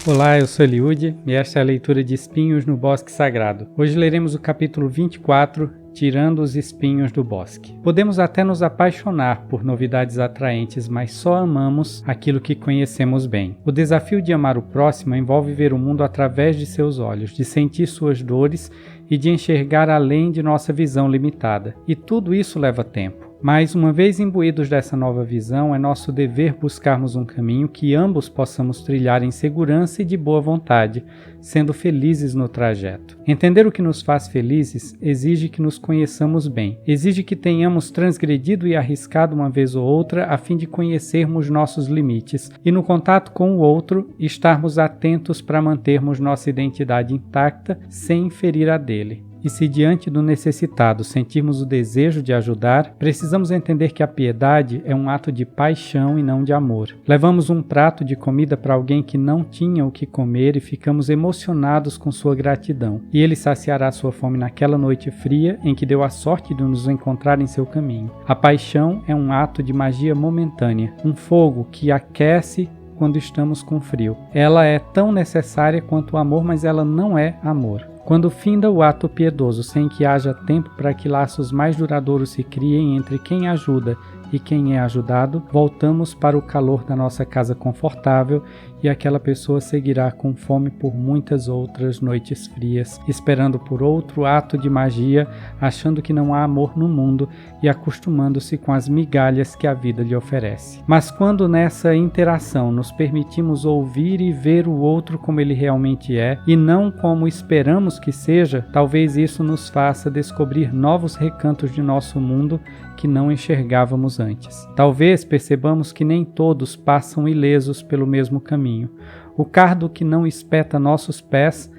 Olá, eu sou Eliúde e esta é a leitura de Espinhos no Bosque Sagrado. Hoje leremos o capítulo 24, Tirando os Espinhos do Bosque. Podemos até nos apaixonar por novidades atraentes, mas só amamos aquilo que conhecemos bem. O desafio de amar o próximo envolve ver o mundo através de seus olhos, de sentir suas dores e de enxergar além de nossa visão limitada. E tudo isso leva tempo. Mas, uma vez imbuídos dessa nova visão, é nosso dever buscarmos um caminho que ambos possamos trilhar em segurança e de boa vontade, sendo felizes no trajeto. Entender o que nos faz felizes exige que nos conheçamos bem, exige que tenhamos transgredido e arriscado uma vez ou outra a fim de conhecermos nossos limites e, no contato com o outro, estarmos atentos para mantermos nossa identidade intacta sem ferir a dele. E se diante do necessitado sentirmos o desejo de ajudar, precisamos entender que a piedade é um ato de paixão e não de amor. Levamos um prato de comida para alguém que não tinha o que comer e ficamos emocionados com sua gratidão. E ele saciará sua fome naquela noite fria em que deu a sorte de nos encontrar em seu caminho. A paixão é um ato de magia momentânea, um fogo que aquece quando estamos com frio. Ela é tão necessária quanto o amor, mas ela não é amor. Quando finda o ato piedoso sem que haja tempo para que laços mais duradouros se criem entre quem ajuda e quem é ajudado, voltamos para o calor da nossa casa confortável e aquela pessoa seguirá com fome por muitas outras noites frias, esperando por outro ato de magia, achando que não há amor no mundo e acostumando-se com as migalhas que a vida lhe oferece. Mas quando nessa interação nos permitimos ouvir e ver o outro como ele realmente é e não como esperamos que seja, talvez isso nos faça descobrir novos recantos de nosso mundo que não enxergávamos antes. Talvez percebamos que nem todos passam ilesos pelo mesmo caminho. O cardo que não espeta nossos pés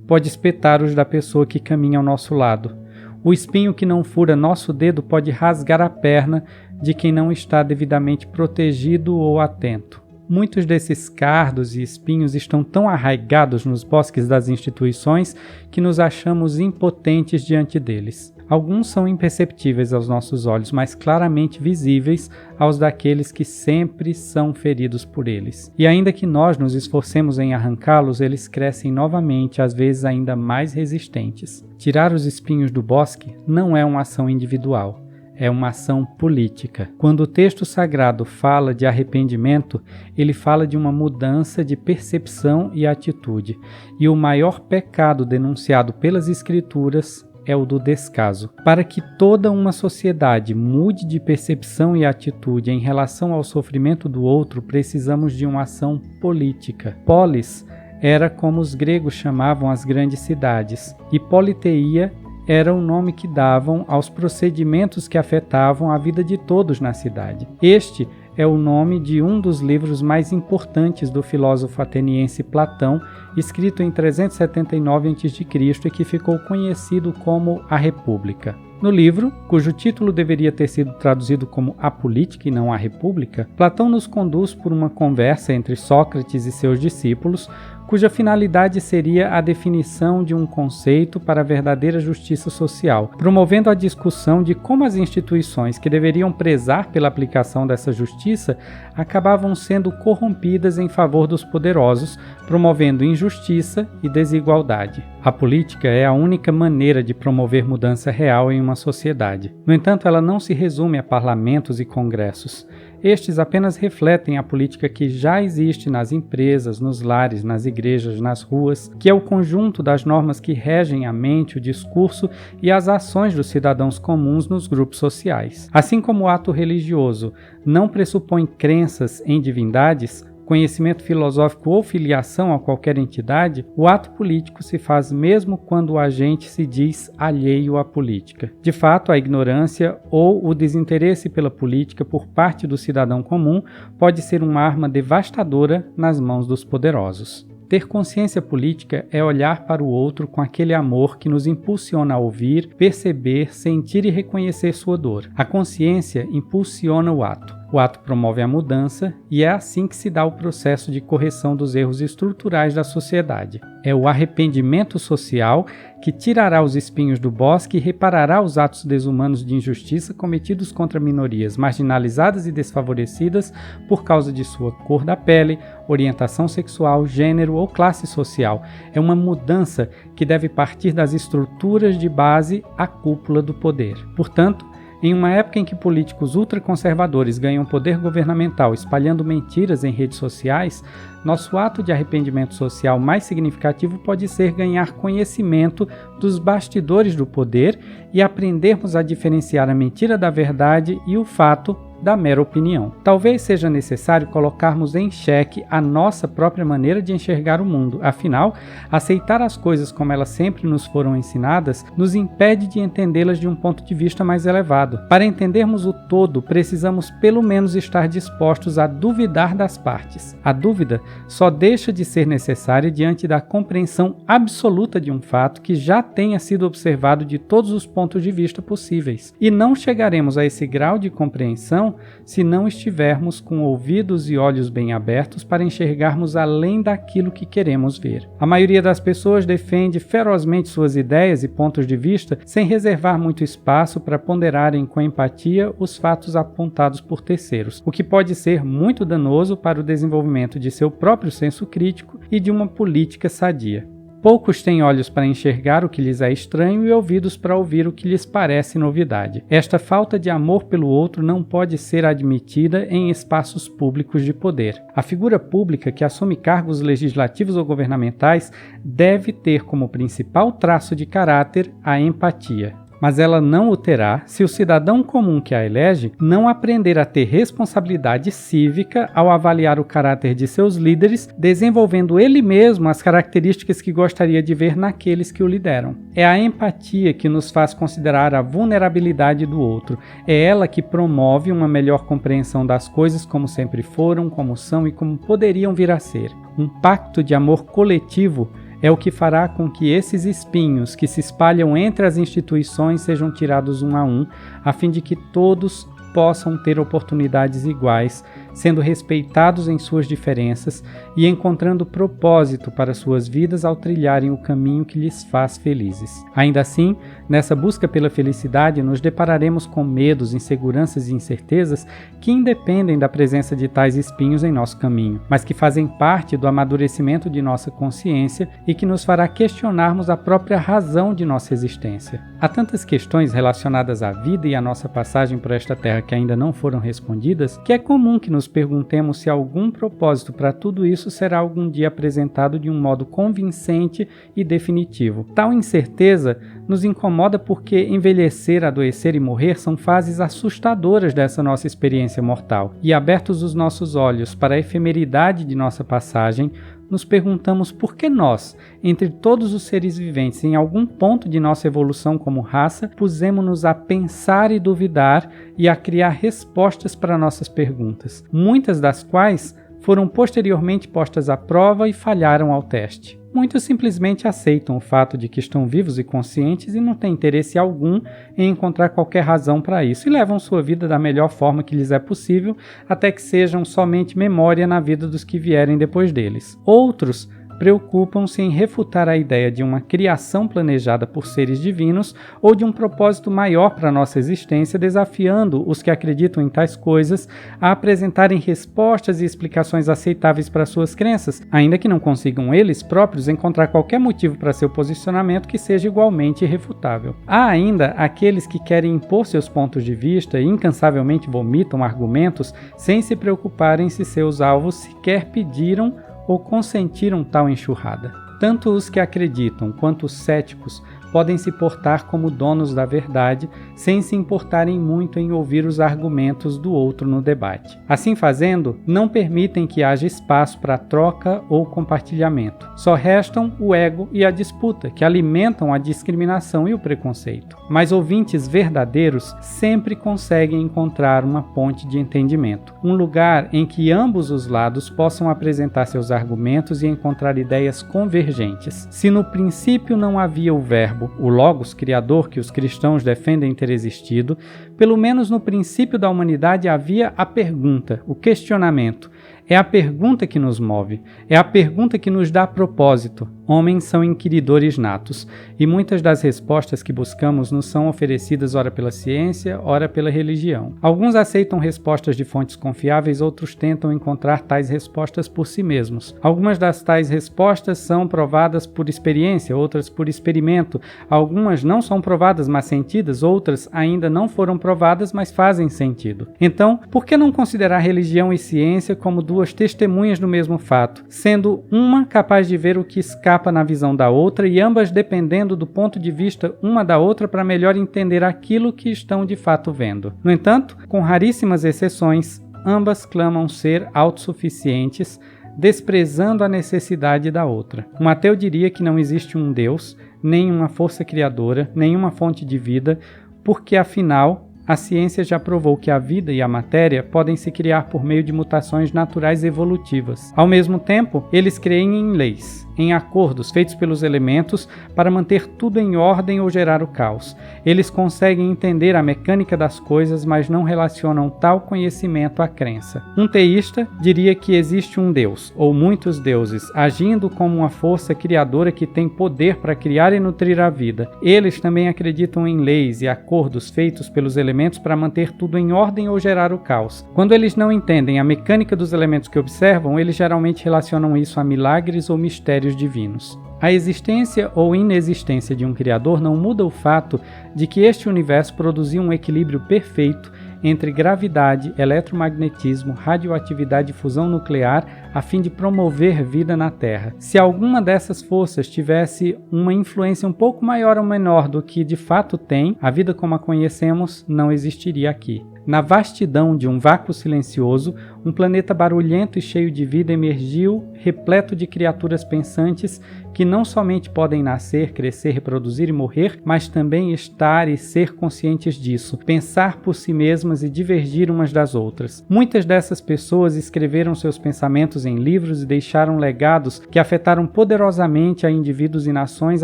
pode espetar os da pessoa que caminha ao nosso lado. O espinho que não fura nosso dedo pode rasgar a perna de quem não está devidamente protegido ou atento. Muitos desses cardos e espinhos estão tão arraigados nos bosques das instituições que nos achamos impotentes diante deles. Alguns são imperceptíveis aos nossos olhos, mas claramente visíveis aos daqueles que sempre são feridos por eles. E ainda que nós nos esforcemos em arrancá-los, eles crescem novamente, às vezes ainda mais resistentes. Tirar os espinhos do bosque não é uma ação individual. É uma ação política. Quando o texto sagrado fala de arrependimento, ele fala de uma mudança de percepção e atitude. E o maior pecado denunciado pelas Escrituras é o do descaso. Para que toda uma sociedade mude de percepção e atitude em relação ao sofrimento do outro, precisamos de uma ação política. Polis era como os gregos chamavam as grandes cidades, e politeia era o nome que davam aos procedimentos que afetavam a vida de todos na cidade. Este é o nome de um dos livros mais importantes do filósofo ateniense Platão, escrito em 379 a.C. e que ficou conhecido como A República. No livro, cujo título deveria ter sido traduzido como A Política e não A República, Platão nos conduz por uma conversa entre Sócrates e seus discípulos, cuja finalidade seria a definição de um conceito para a verdadeira justiça social, promovendo a discussão de como as instituições que deveriam prezar pela aplicação dessa justiça acabavam sendo corrompidas em favor dos poderosos, promovendo injustiça e desigualdade. A política é a única maneira de promover mudança real em uma sociedade. No entanto, ela não se resume a parlamentos e congressos. Estes apenas refletem a política que já existe nas empresas, nos lares, nas igrejas, nas ruas, que é o conjunto das normas que regem a mente, o discurso e as ações dos cidadãos comuns nos grupos sociais. Assim como o ato religioso não pressupõe crenças em divindades, conhecimento filosófico ou filiação a qualquer entidade, o ato político se faz mesmo quando o agente se diz alheio à política. De fato, a ignorância ou o desinteresse pela política por parte do cidadão comum pode ser uma arma devastadora nas mãos dos poderosos. Ter consciência política é olhar para o outro com aquele amor que nos impulsiona a ouvir, perceber, sentir e reconhecer sua dor. A consciência impulsiona o ato. O ato promove a mudança e é assim que se dá o processo de correção dos erros estruturais da sociedade. É o arrependimento social que tirará os espinhos do bosque e reparará os atos desumanos de injustiça cometidos contra minorias marginalizadas e desfavorecidas por causa de sua cor da pele, orientação sexual, gênero ou classe social. É uma mudança que deve partir das estruturas de base à cúpula do poder. Portanto, em uma época em que políticos ultraconservadores ganham poder governamental espalhando mentiras em redes sociais, nosso ato de arrependimento social mais significativo pode ser ganhar conhecimento dos bastidores do poder e aprendermos a diferenciar a mentira da verdade e o fato da mera opinião. Talvez seja necessário colocarmos em xeque a nossa própria maneira de enxergar o mundo. Afinal, aceitar as coisas como elas sempre nos foram ensinadas nos impede de entendê-las de um ponto de vista mais elevado. Para entendermos o todo, precisamos pelo menos estar dispostos a duvidar das partes. A dúvida só deixa de ser necessária diante da compreensão absoluta de um fato que já tenha sido observado de todos os pontos de vista possíveis. E não chegaremos a esse grau de compreensão se não estivermos com ouvidos e olhos bem abertos para enxergarmos além daquilo que queremos ver. A maioria das pessoas defende ferozmente suas ideias e pontos de vista sem reservar muito espaço para ponderarem com empatia os fatos apontados por terceiros, o que pode ser muito danoso para o desenvolvimento de seu próprio senso crítico e de uma política sadia. Poucos têm olhos para enxergar o que lhes é estranho e ouvidos para ouvir o que lhes parece novidade. Esta falta de amor pelo outro não pode ser admitida em espaços públicos de poder. A figura pública que assume cargos legislativos ou governamentais deve ter como principal traço de caráter a empatia. Mas ela não o terá se o cidadão comum que a elege não aprender a ter responsabilidade cívica ao avaliar o caráter de seus líderes, desenvolvendo ele mesmo as características que gostaria de ver naqueles que o lideram. É a empatia que nos faz considerar a vulnerabilidade do outro. É ela que promove uma melhor compreensão das coisas como sempre foram, como são e como poderiam vir a ser. Um pacto de amor coletivo é o que fará com que esses espinhos que se espalham entre as instituições sejam tirados um a um, a fim de que todos possam ter oportunidades iguais, sendo respeitados em suas diferenças e encontrando propósito para suas vidas ao trilharem o caminho que lhes faz felizes. Ainda assim, nessa busca pela felicidade, nos depararemos com medos, inseguranças e incertezas que independem da presença de tais espinhos em nosso caminho, mas que fazem parte do amadurecimento de nossa consciência e que nos fará questionarmos a própria razão de nossa existência. Há tantas questões relacionadas à vida e à nossa passagem por esta terra que ainda não foram respondidas, que é comum que nos perguntemos se algum propósito para tudo isso será algum dia apresentado de um modo convincente e definitivo. Tal incerteza nos incomoda porque envelhecer, adoecer e morrer são fases assustadoras dessa nossa experiência mortal. E abertos os nossos olhos para a efemeridade de nossa passagem, nos perguntamos por que nós, entre todos os seres viventes, em algum ponto de nossa evolução como raça, pusemos-nos a pensar e duvidar e a criar respostas para nossas perguntas, muitas das quais foram posteriormente postas à prova e falharam ao teste. Muitos simplesmente aceitam o fato de que estão vivos e conscientes e não têm interesse algum em encontrar qualquer razão para isso e levam sua vida da melhor forma que lhes é possível até que sejam somente memória na vida dos que vierem depois deles. Outros preocupam-se em refutar a ideia de uma criação planejada por seres divinos ou de um propósito maior para nossa existência, desafiando os que acreditam em tais coisas a apresentarem respostas e explicações aceitáveis para suas crenças, ainda que não consigam eles próprios encontrar qualquer motivo para seu posicionamento que seja igualmente irrefutável. Há ainda aqueles que querem impor seus pontos de vista e incansavelmente vomitam argumentos sem se preocuparem se seus alvos sequer pediram ou consentiram tal enxurrada. Tanto os que acreditam quanto os céticos podem se portar como donos da verdade, sem se importarem muito em ouvir os argumentos do outro no debate. Assim fazendo, não permitem que haja espaço para troca ou compartilhamento. Só restam o ego e a disputa, que alimentam a discriminação e o preconceito. Mas ouvintes verdadeiros sempre conseguem encontrar uma ponte de entendimento, um lugar em que ambos os lados possam apresentar seus argumentos e encontrar ideias convergentes. Se no princípio não havia o verbo verbo, o Logos criador que os cristãos defendem ter existido, pelo menos no princípio da humanidade havia a pergunta, o questionamento. É a pergunta que nos move, é a pergunta que nos dá propósito. Homens são inquiridores natos, e muitas das respostas que buscamos nos são oferecidas ora pela ciência, ora pela religião. Alguns aceitam respostas de fontes confiáveis, outros tentam encontrar tais respostas por si mesmos. Algumas das tais respostas são provadas por experiência, outras por experimento. Algumas não são provadas, mas sentidas, outras ainda não foram provadas, mas fazem sentido. Então, por que não considerar religião e ciência como duas testemunhas do mesmo fato, sendo uma capaz de ver o que escapa na visão da outra e ambas dependendo do ponto de vista uma da outra para melhor entender aquilo que estão de fato vendo? No entanto, com raríssimas exceções, ambas clamam ser autossuficientes, desprezando a necessidade da outra. Um ateu diria que não existe um Deus, nem uma força criadora, nenhuma fonte de vida, porque afinal a ciência já provou que a vida e a matéria podem se criar por meio de mutações naturais evolutivas. Ao mesmo tempo, eles creem em leis, em acordos feitos pelos elementos para manter tudo em ordem ou gerar o caos. Eles conseguem entender a mecânica das coisas, mas não relacionam tal conhecimento à crença. Um teísta diria que existe um Deus, ou muitos deuses, agindo como uma força criadora que tem poder para criar e nutrir a vida. Eles também acreditam em leis e acordos feitos pelos elementos para manter tudo em ordem ou gerar o caos. Quando eles não entendem a mecânica dos elementos que observam, eles geralmente relacionam isso a milagres ou mistérios divinos. A existência ou inexistência de um Criador não muda o fato de que este universo produziu um equilíbrio perfeito entre gravidade, eletromagnetismo, radioatividade e fusão nuclear a fim de promover vida na Terra. Se alguma dessas forças tivesse uma influência um pouco maior ou menor do que de fato tem, a vida como a conhecemos não existiria aqui. Na vastidão de um vácuo silencioso, um planeta barulhento e cheio de vida emergiu, repleto de criaturas pensantes que não somente podem nascer, crescer, reproduzir e morrer, mas também estar e ser conscientes disso, pensar por si mesmas e divergir umas das outras. Muitas dessas pessoas escreveram seus pensamentos em livros e deixaram legados que afetaram poderosamente a indivíduos e nações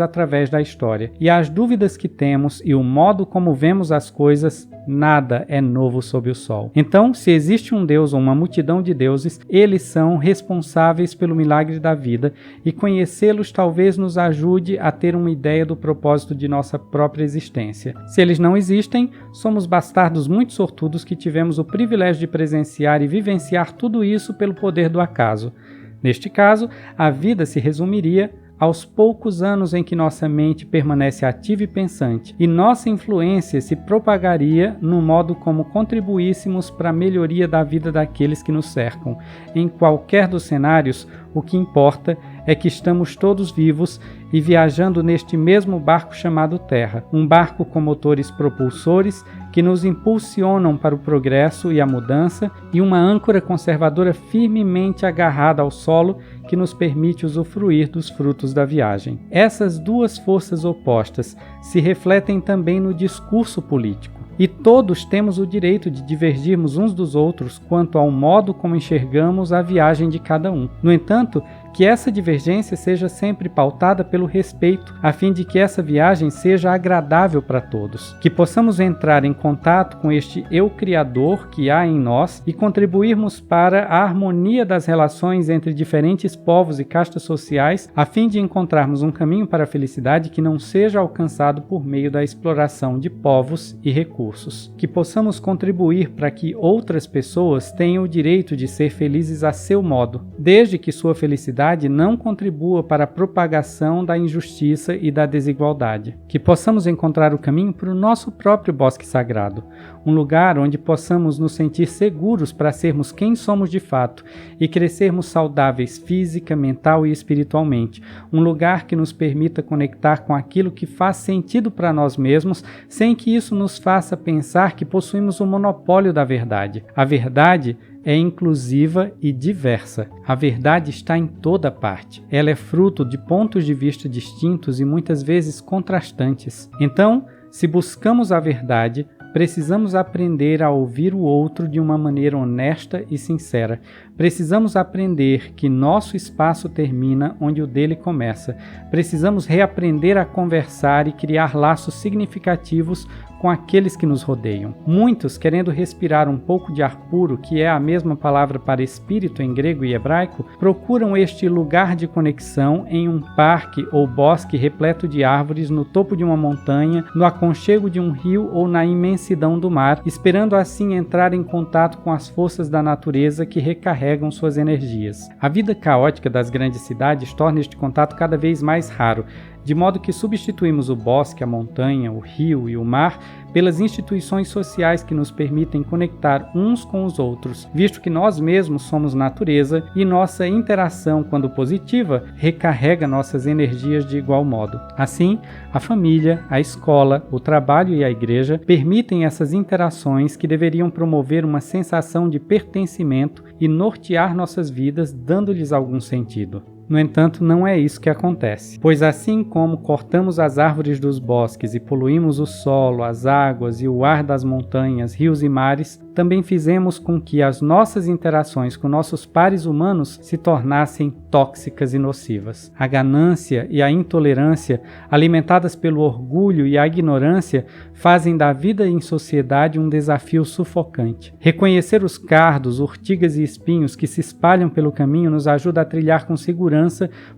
através da história. E as dúvidas que temos e o modo como vemos as coisas, nada é novo sob o sol. Então, se existe um Deus ou uma multidão de deuses, eles são responsáveis pelo milagre da vida e conhecê-los talvez nos ajude a ter uma ideia do propósito de nossa própria existência. Se eles não existem, somos bastardos muito sortudos que tivemos o privilégio de presenciar e vivenciar tudo isso pelo poder do acaso. Neste caso, a vida se resumiria aos poucos anos em que nossa mente permanece ativa e pensante, e nossa influência se propagaria no modo como contribuíssemos para a melhoria da vida daqueles que nos cercam. Em qualquer dos cenários, o que importa é que estamos todos vivos e viajando neste mesmo barco chamado Terra, um barco com motores propulsores que nos impulsionam para o progresso e a mudança, e uma âncora conservadora firmemente agarrada ao solo que nos permite usufruir dos frutos da viagem. Essas duas forças opostas se refletem também no discurso político. E todos temos o direito de divergirmos uns dos outros quanto ao modo como enxergamos a viagem de cada um. No entanto, que essa divergência seja sempre pautada pelo respeito, a fim de que essa viagem seja agradável para todos. Que possamos entrar em contato com este eu criador que há em nós e contribuirmos para a harmonia das relações entre diferentes povos e castas sociais, a fim de encontrarmos um caminho para a felicidade que não seja alcançado por meio da exploração de povos e recursos. Que possamos contribuir para que outras pessoas tenham o direito de ser felizes a seu modo, desde que sua felicidade não contribua para a propagação da injustiça e da desigualdade. Que possamos encontrar o caminho para o nosso próprio bosque sagrado, um lugar onde possamos nos sentir seguros para sermos quem somos de fato e crescermos saudáveis física, mental e espiritualmente, um lugar que nos permita conectar com aquilo que faz sentido para nós mesmos, sem que isso nos faça pensar que possuímos o monopólio da verdade. A verdade é inclusiva e diversa. A verdade está em toda parte. Ela é fruto de pontos de vista distintos e muitas vezes contrastantes. Então, se buscamos a verdade, precisamos aprender a ouvir o outro de uma maneira honesta e sincera. Precisamos aprender que nosso espaço termina onde o dele começa. Precisamos reaprender a conversar e criar laços significativos com aqueles que nos rodeiam. Muitos, querendo respirar um pouco de ar puro, que é a mesma palavra para espírito em grego e hebraico, procuram este lugar de conexão em um parque ou bosque repleto de árvores, no topo de uma montanha, no aconchego de um rio ou na imensidão do mar, esperando assim entrar em contato com as forças da natureza que recarregam suas energias. A vida caótica das grandes cidades torna este contato cada vez mais raro, de modo que substituímos o bosque, a montanha, o rio e o mar pelas instituições sociais que nos permitem conectar uns com os outros, visto que nós mesmos somos natureza e nossa interação, quando positiva, recarrega nossas energias de igual modo. Assim, a família, a escola, o trabalho e a igreja permitem essas interações que deveriam promover uma sensação de pertencimento e nortear nossas vidas, dando-lhes algum sentido. No entanto, não é isso que acontece, pois assim como cortamos as árvores dos bosques e poluímos o solo, as águas e o ar das montanhas, rios e mares, também fizemos com que as nossas interações com nossos pares humanos se tornassem tóxicas e nocivas. A ganância e a intolerância, alimentadas pelo orgulho e a ignorância, fazem da vida em sociedade um desafio sufocante. Reconhecer os cardos, urtigas e espinhos que se espalham pelo caminho nos ajuda a trilhar com segurança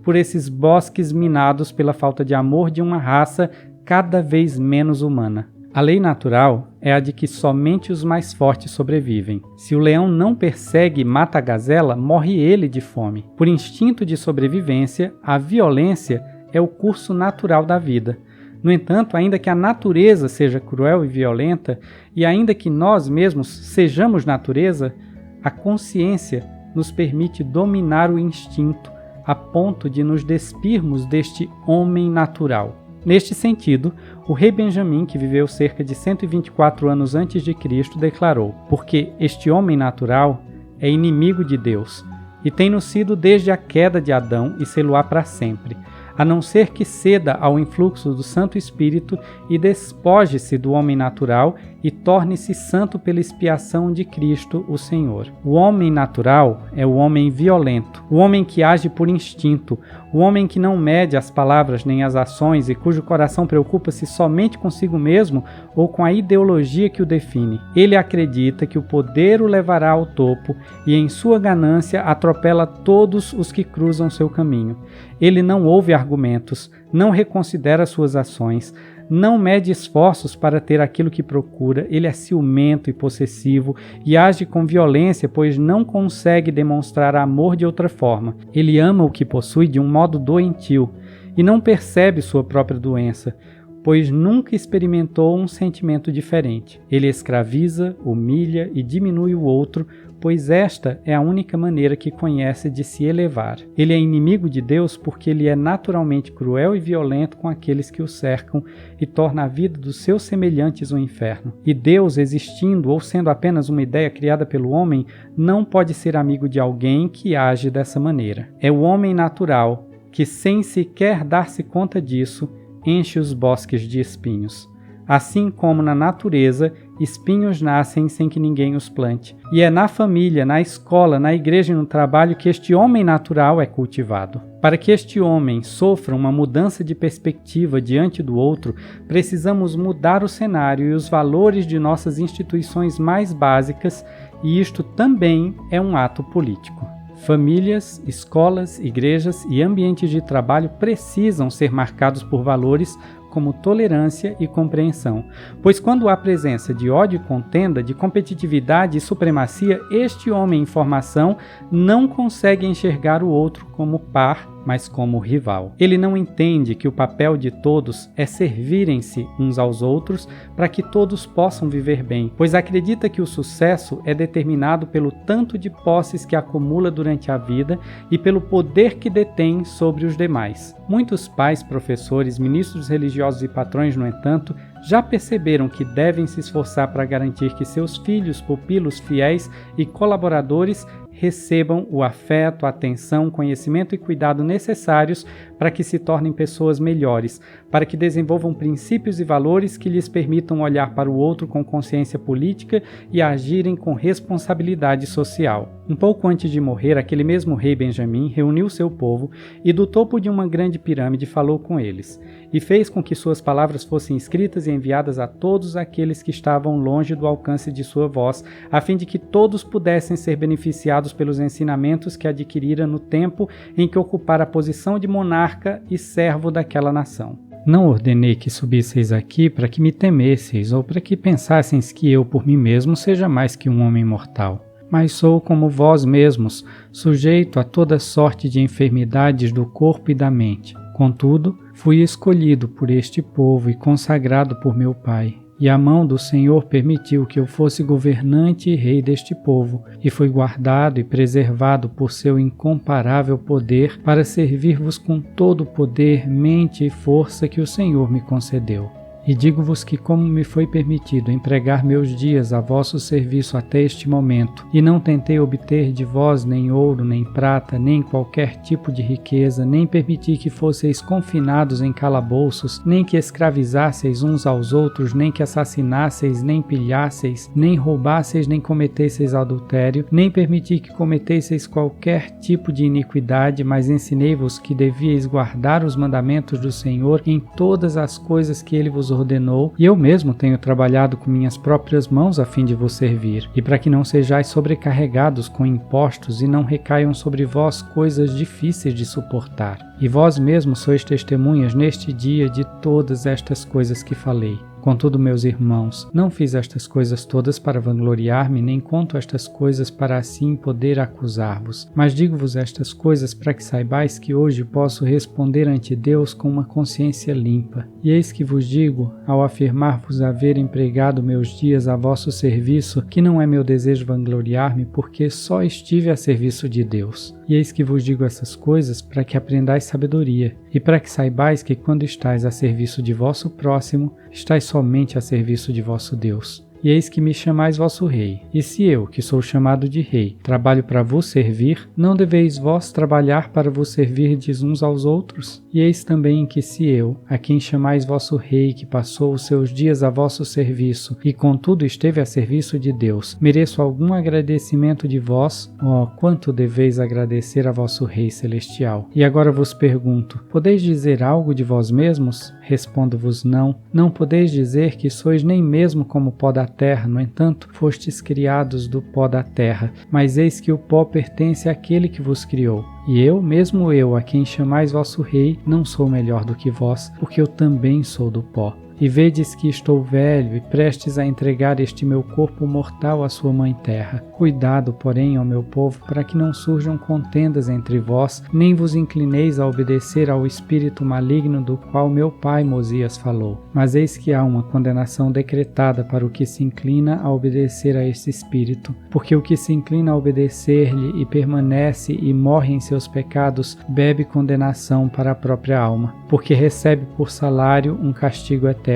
por esses bosques minados pela falta de amor de uma raça cada vez menos humana. A lei natural é a de que somente os mais fortes sobrevivem. Se o leão não persegue e mata a gazela, morre ele de fome. Por instinto de sobrevivência, a violência é o curso natural da vida. No entanto, ainda que a natureza seja cruel e violenta, e ainda que nós mesmos sejamos natureza, a consciência nos permite dominar o instinto a ponto de nos despirmos deste homem natural. Neste sentido, o rei Benjamim, que viveu cerca de 124 anos antes de Cristo, declarou: porque este homem natural é inimigo de Deus, e tem-no sido desde a queda de Adão e sê-lo-á para sempre, a não ser que ceda ao influxo do Santo Espírito e despoje-se do homem natural e torne-se santo pela expiação de Cristo, o Senhor. O homem natural é o homem violento, o homem que age por instinto, o homem que não mede as palavras nem as ações e cujo coração preocupa-se somente consigo mesmo ou com a ideologia que o define. Ele acredita que o poder o levará ao topo e, em sua ganância, atropela todos os que cruzam seu caminho. Ele não ouve argumentos, não reconsidera suas ações, não mede esforços para ter aquilo que procura. Ele é ciumento e possessivo e age com violência, pois não consegue demonstrar amor de outra forma. Ele ama o que possui de um modo doentio e não percebe sua própria doença, pois nunca experimentou um sentimento diferente. Ele escraviza, humilha e diminui o outro, pois esta é a única maneira que conhece de se elevar. Ele é inimigo de Deus porque ele é naturalmente cruel e violento com aqueles que o cercam e torna a vida dos seus semelhantes um inferno. E Deus, existindo ou sendo apenas uma ideia criada pelo homem, não pode ser amigo de alguém que age dessa maneira. É o homem natural que, sem sequer dar-se conta disso, enche os bosques de espinhos. Assim como na natureza, espinhos nascem sem que ninguém os plante. E é na família, na escola, na igreja e no trabalho que este homem natural é cultivado. Para que este homem sofra uma mudança de perspectiva diante do outro, precisamos mudar o cenário e os valores de nossas instituições mais básicas, e isto também é um ato político. Famílias, escolas, igrejas e ambientes de trabalho precisam ser marcados por valores como tolerância e compreensão, pois quando há presença de ódio e contenda, de competitividade e supremacia, este homem em formação não consegue enxergar o outro como par, mas como rival. Ele não entende que o papel de todos é servirem-se uns aos outros para que todos possam viver bem, pois acredita que o sucesso é determinado pelo tanto de posses que acumula durante a vida e pelo poder que detém sobre os demais. Muitos pais, professores, ministros religiosos e patrões, no entanto, já perceberam que devem se esforçar para garantir que seus filhos, pupilos, fiéis e colaboradores recebam o afeto, a atenção, conhecimento e cuidado necessários para que se tornem pessoas melhores, para que desenvolvam princípios e valores que lhes permitam olhar para o outro com consciência política e agirem com responsabilidade social. Um pouco antes de morrer, aquele mesmo rei Benjamim reuniu seu povo e do topo de uma grande pirâmide falou com eles, e fez com que suas palavras fossem escritas e enviadas a todos aqueles que estavam longe do alcance de sua voz, a fim de que todos pudessem ser beneficiados pelos ensinamentos que adquirira no tempo em que ocupara a posição de monarca e servo daquela nação. Não ordenei que subisseis aqui para que me temesseis ou para que pensasseis que eu por mim mesmo seja mais que um homem mortal. Mas sou como vós mesmos, sujeito a toda sorte de enfermidades do corpo e da mente. Contudo, fui escolhido por este povo e consagrado por meu Pai. E a mão do Senhor permitiu que eu fosse governante e rei deste povo, e fui guardado e preservado por seu incomparável poder para servir-vos com todo o poder, mente e força que o Senhor me concedeu. E digo-vos que, como me foi permitido empregar meus dias a vosso serviço até este momento, e não tentei obter de vós nem ouro, nem prata, nem qualquer tipo de riqueza, nem permiti que fosseis confinados em calabouços, nem que escravizasseis uns aos outros, nem que assassinasseis, nem pilhasseis, nem roubasseis, nem cometesseis adultério, nem permiti que cometesseis qualquer tipo de iniquidade, mas ensinei-vos que devíeis guardar os mandamentos do Senhor em todas as coisas que Ele vos ordenou, e eu mesmo tenho trabalhado com minhas próprias mãos a fim de vos servir, e para que não sejais sobrecarregados com impostos e não recaiam sobre vós coisas difíceis de suportar. E vós mesmos sois testemunhas neste dia de todas estas coisas que falei. Contudo, meus irmãos, não fiz estas coisas todas para vangloriar-me, nem conto estas coisas para assim poder acusar-vos. Mas digo-vos estas coisas para que saibais que hoje posso responder ante Deus com uma consciência limpa. E eis que vos digo, ao afirmar-vos haver empregado meus dias a vosso serviço, que não é meu desejo vangloriar-me, porque só estive a serviço de Deus. E eis que vos digo essas coisas para que aprendais sabedoria, e para que saibais que quando estáis a serviço de vosso próximo, estáis somente a serviço de vosso Deus. E eis que me chamais vosso rei. E se eu, que sou chamado de rei, trabalho para vos servir, não deveis vós trabalhar para vos servirdes uns aos outros? E eis também que se eu, a quem chamais vosso rei, que passou os seus dias a vosso serviço, e contudo esteve a serviço de Deus, mereço algum agradecimento de vós? Oh, quanto deveis agradecer a vosso Rei Celestial! E agora vos pergunto, podeis dizer algo de vós mesmos? Respondo-vos não. Não podeis dizer que sois nem mesmo como pó da terra, no entanto, fostes criados do pó da terra, mas eis que o pó pertence àquele que vos criou. E eu, mesmo eu, a quem chamais vosso rei, não sou melhor do que vós, porque eu também sou do pó. E vedes que estou velho e prestes a entregar este meu corpo mortal à sua mãe terra. Cuidado, porém, ó meu povo, para que não surjam contendas entre vós, nem vos inclineis a obedecer ao espírito maligno do qual meu pai Mosias falou. Mas eis que há uma condenação decretada para o que se inclina a obedecer a esse espírito, porque o que se inclina a obedecer-lhe e permanece e morre em seus pecados, bebe condenação para a própria alma, porque recebe por salário um castigo eterno,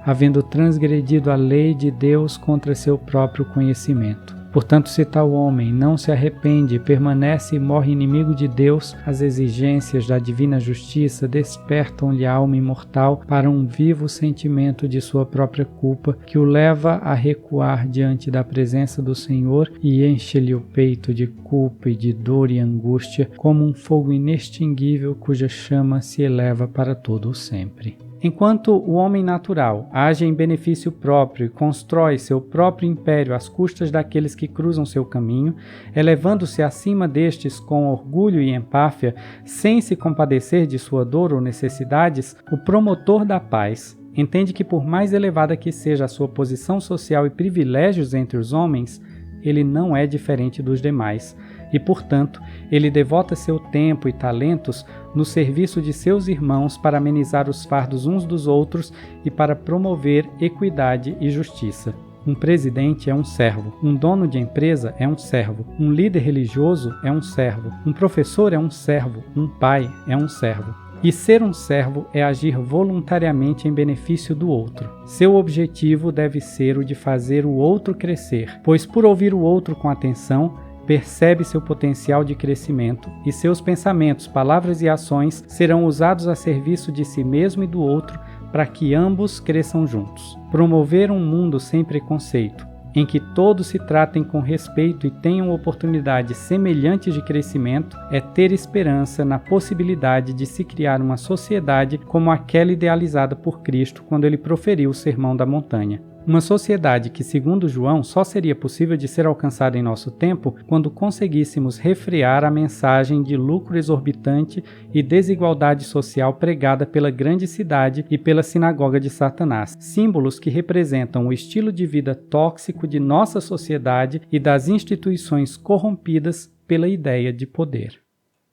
havendo transgredido a lei de Deus contra seu próprio conhecimento. Portanto, se tal homem não se arrepende e permanece e morre inimigo de Deus, as exigências da divina justiça despertam-lhe a alma imortal para um vivo sentimento de sua própria culpa, que o leva a recuar diante da presença do Senhor e enche-lhe o peito de culpa e de dor e angústia, como um fogo inextinguível cuja chama se eleva para todo o sempre. Enquanto o homem natural age em benefício próprio e constrói seu próprio império às custas daqueles que cruzam seu caminho, elevando-se acima destes com orgulho e empáfia, sem se compadecer de sua dor ou necessidades, o promotor da paz entende que, por mais elevada que seja a sua posição social e privilégios entre os homens, ele não é diferente dos demais. E, portanto, ele devota seu tempo e talentos no serviço de seus irmãos para amenizar os fardos uns dos outros e para promover equidade e justiça. Um presidente é um servo, um dono de empresa é um servo, um líder religioso é um servo, um professor é um servo, um pai é um servo. E ser um servo é agir voluntariamente em benefício do outro. Seu objetivo deve ser o de fazer o outro crescer, pois por ouvir o outro com atenção, percebe seu potencial de crescimento e seus pensamentos, palavras e ações serão usados a serviço de si mesmo e do outro para que ambos cresçam juntos. Promover um mundo sem preconceito, em que todos se tratem com respeito e tenham oportunidades semelhantes de crescimento, é ter esperança na possibilidade de se criar uma sociedade como aquela idealizada por Cristo quando ele proferiu o Sermão da Montanha. Uma sociedade que, segundo João, só seria possível de ser alcançada em nosso tempo quando conseguíssemos refrear a mensagem de lucro exorbitante e desigualdade social pregada pela grande cidade e pela sinagoga de Satanás, símbolos que representam o estilo de vida tóxico de nossa sociedade e das instituições corrompidas pela ideia de poder.